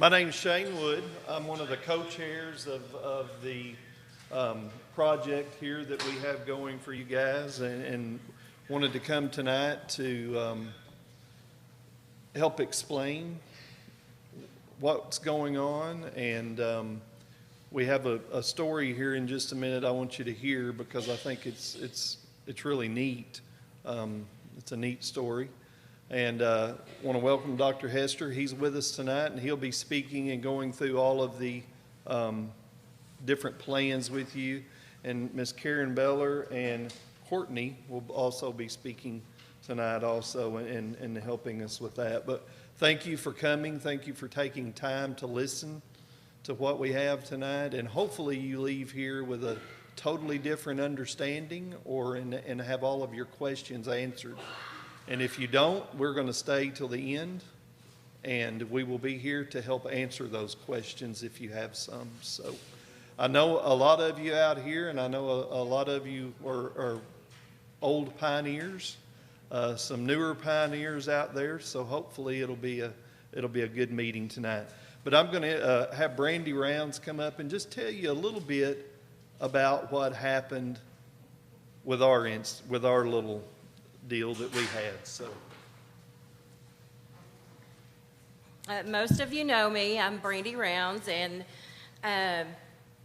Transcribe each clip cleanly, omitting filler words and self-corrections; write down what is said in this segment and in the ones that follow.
My name's Shane Wood. I'm one of the co-chairs of the project here that we have going for you guys, and wanted to come tonight to help explain what's going on. And we have a story here in just a minute I want you to hear, because I think it's really neat. It's a neat story. And want to welcome Dr. Hester. He's with us tonight, and he'll be speaking and going through all of the different plans with you. And Miss Karen Beller and Courtney will also be speaking tonight also, and helping us with that. But thank you for coming. Thank you for taking time to listen to what we have tonight. And hopefully you leave here with a totally different understanding, and have all of your questions answered. And if you don't, we're going to stay till the end, and we will be here to help answer those questions if you have some. So I know a lot of you out here, and I know a lot of you are old pioneers, some newer pioneers out there. So hopefully it'll be a good meeting tonight. But I'm going to have Brandy Rounds come up and just tell you a little bit about what happened with our little deal that we had. So most of you know me. I'm Brandy Rounds, and I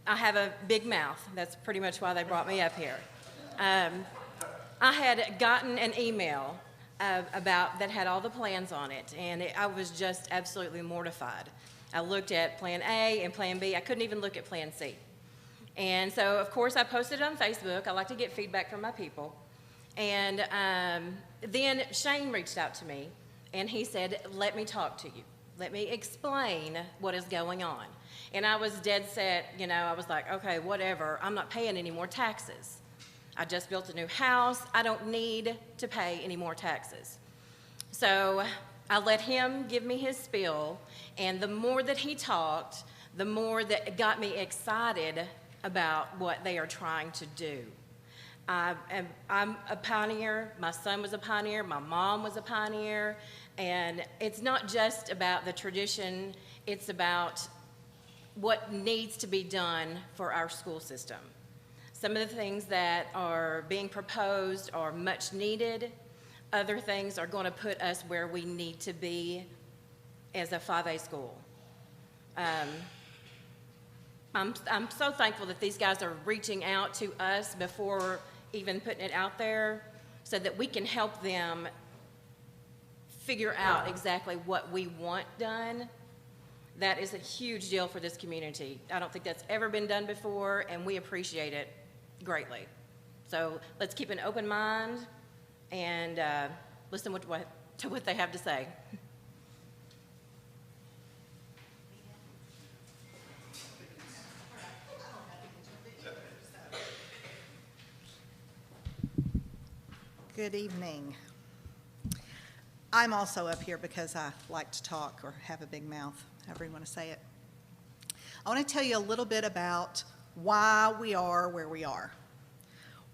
have a big mouth. That's pretty much why they brought me up here. I had gotten an email about that had all the plans on it, and I was just absolutely mortified. I looked at Plan A and Plan B. I couldn't even look at Plan C. And so, of course, I posted it on Facebook. I like to get feedback from my people. And then Shane reached out to me, and he said, let me talk to you. Let me explain what is going on. And I was dead set, I was like, okay, whatever. I'm not paying any more taxes. I just built a new house. I don't need to pay any more taxes. So I let him give me his spiel, and the more that he talked, the more that it got me excited about what they are trying to do. I'm a pioneer. My son was a pioneer. My mom was a pioneer. And it's not just about the tradition. It's about what needs to be done for our school system. Some of the things that are being proposed are much needed. Other things are going to put us where we need to be as a 5A school. I'm so thankful that these guys are reaching out to us before even putting it out there, so that we can help them figure out exactly what we want done. That is a huge deal for this community. I don't think that's ever been done before, and we appreciate it greatly. So let's keep an open mind and listen to what they have to say. Good evening. I'm also up here because I like to talk, or have a big mouth, however you want to say it. I want to tell you a little bit about why we are where we are,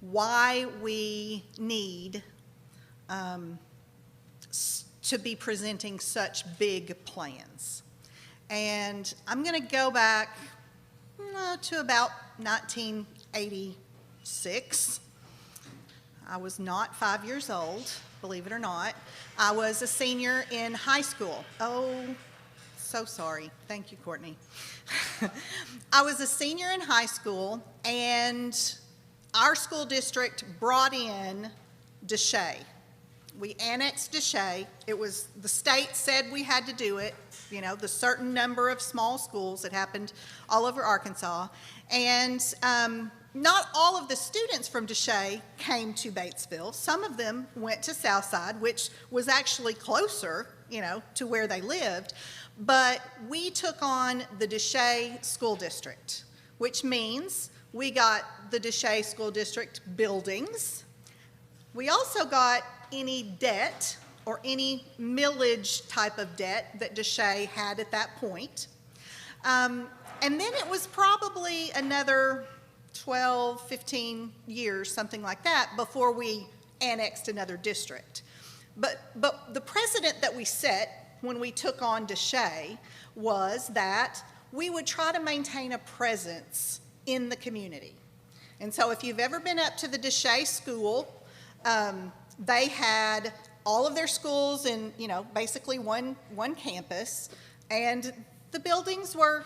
why we need to be presenting such big plans. And I'm going to go back to about 1986. I was not 5 years old, believe it or not. I was a senior in high school. Oh, so sorry. Thank you, Courtney. I was a senior in high school, and our school district brought in DeShay. We annexed DeShay. It was, the state said we had to do it, the certain number of small schools. It happened all over Arkansas. And not all of the students from DeShay came to Batesville. Some of them went to Southside, which was actually closer, to where they lived. But we took on the DeShay School District, which means we got the DeShay School District buildings. We also got any debt or any millage type of debt that DeShay had at that point. And then it was probably another 12, 15 years, something like that, before we annexed another district. But the precedent that we set when we took on DeShay was that we would try to maintain a presence in the community. And so if you've ever been up to the Deshay School, they had all of their schools in, basically one campus, and the buildings were,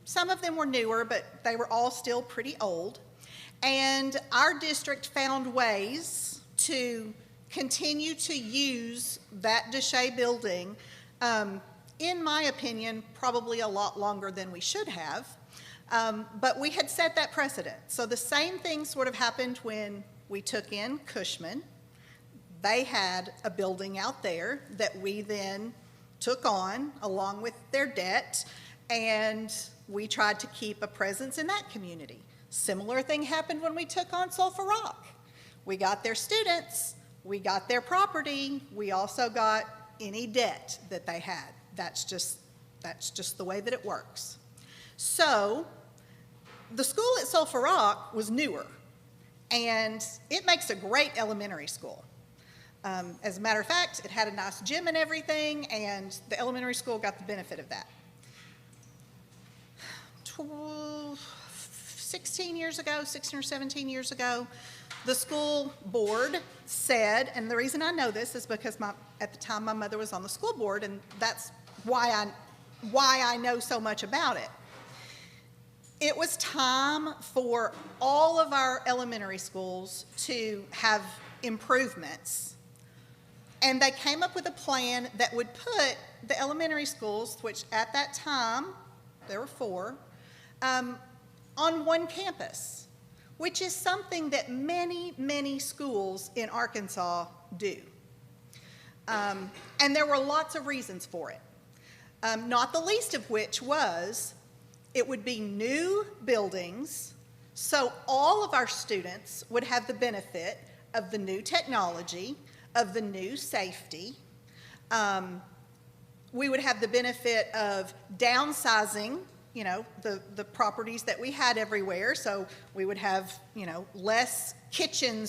some of them were newer, but they were all still pretty old. And our district found ways to continue to use that Deshay building, in my opinion, probably a lot longer than we should have. But we had set that precedent. So the same thing sort of happened when we took in Cushman. They had a building out there that we then took on along with their debt, and we tried to keep a presence in that community. Similar thing happened when we took on Sulphur Rock. We got their students, we got their property, we also got any debt that they had. That's just the way that it works. So the school at Sulphur Rock was newer, and it makes a great elementary school. As a matter of fact, it had a nice gym and everything, and the elementary school got the benefit of that. 16 or 17 years ago, the school board said, and the reason I know this is because at the time my mother was on the school board, and that's why I know so much about it. It was time for all of our elementary schools to have improvements. And they came up with a plan that would put the elementary schools, which at that time, there were 4, on one campus, which is something that many, many schools in Arkansas do. And there were lots of reasons for it, not the least of which was it would be new buildings, so all of our students would have the benefit of the new technology, of the new safety. We would have the benefit of downsizing, the properties that we had everywhere. So we would have, less kitchens